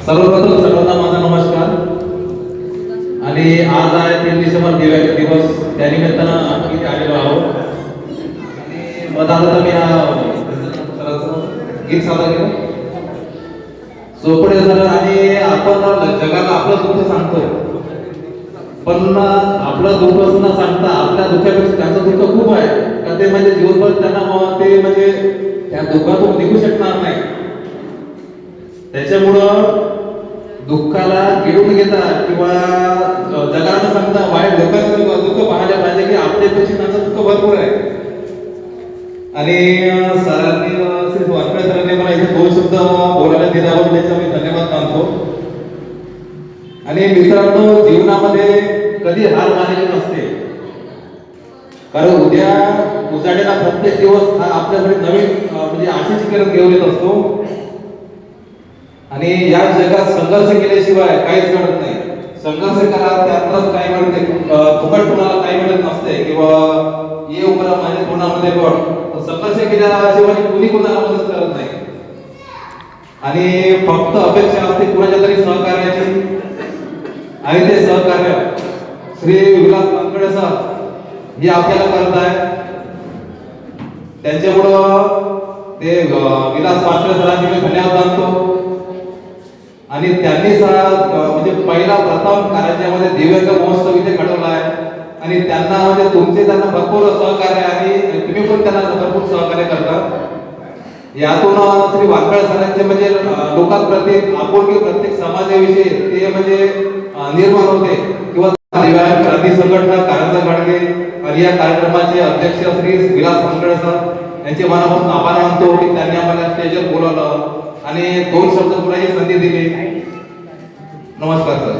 सर्वप्रथम सर्वांना माझा नमस्कार. आणि आज आहे 3 डिसेंबर दिव्यांग दिवस. त्यानिमित्तानं आम्ही इथे आलेलो आहोत. आणि मग आता मी गीत सादर केलं सोपडे सर. आणि आपण जगाला आपलं दुःख सांगतो, पण आपलं दुःख न सांगता आपल्या दुःखापेक्षा त्यांचं दुःख खूप आहे का ते म्हणजे दिवसभर त्यांना ते म्हणजे त्या दुःखातून निघू शकणार नाही. त्याच्यामुळं दुःखाला गिळून घेता किंवा जगाला सांगता वाईट लोकांचं दुःख पाहायला पाहिजे की आपल्यापेक्षा त्यांचं दुःख भरपूर आहे. आणि सरांनी श्री वानखेडे सरांनी मला इथे 2 शब्द बोलायला दिल्यावर त्याचा मी धन्यवाद मानतो. आणि मित्रांनो, जीवनामध्ये कधी हार मानलेली नसते, कारण उद्या उजाडेला प्रत्येक दिवस हा आपल्याकडे नवीन म्हणजे आशेची किरण घेऊन येत असतो. आणि या जगात संघर्ष केल्याशिवाय काहीच घडत नाही. संघर्ष करा, त्यातच काही मिळते. फुकट कुणाला काही मिळत नसते किंवा ये उभा माझ्या कोणामध्ये पण संघर्ष केल्याशिवाय कुणी कुणाला मदत करत नाही. आणि फक्त अपेक्षा असते कुणाच्या तरी सहकार्याची. आणि ते सहकार्य श्री विलास वानखेडे सर हे आपल्याला करत आहे. त्यांच्यामुळं ते विलास वानखेडे सरांचे मी धन्यवाद मानतो. आणि त्यांनी म्हणजे पहिला प्रथम कार्यामध्ये दिव्यांग महोत्सव इथे घडवला आहे. आणि त्यांना म्हणजे त्यांना भरपूर सहकार्य आणि तुम्ही पण त्यांना भरपूर सहकार्य करता. यातून श्री वानखेडे सरांचे म्हणजे लोकांप्रती आपुलकी प्रत्येक समाजाविषयी ते म्हणजे निर्माण होते. किंवा दिव्यांग क्रांती संघटना कारंजा गाडगे आणि या कार्यक्रमाचे अध्यक्ष श्री विलास वानखेडे सर यांचे मनापासून आभार मानतो की त्यांनी आम्हाला स्टेजवर बोलावलं आणि 2 शब्द बोलायची संधी दिली. नमस्कार सर.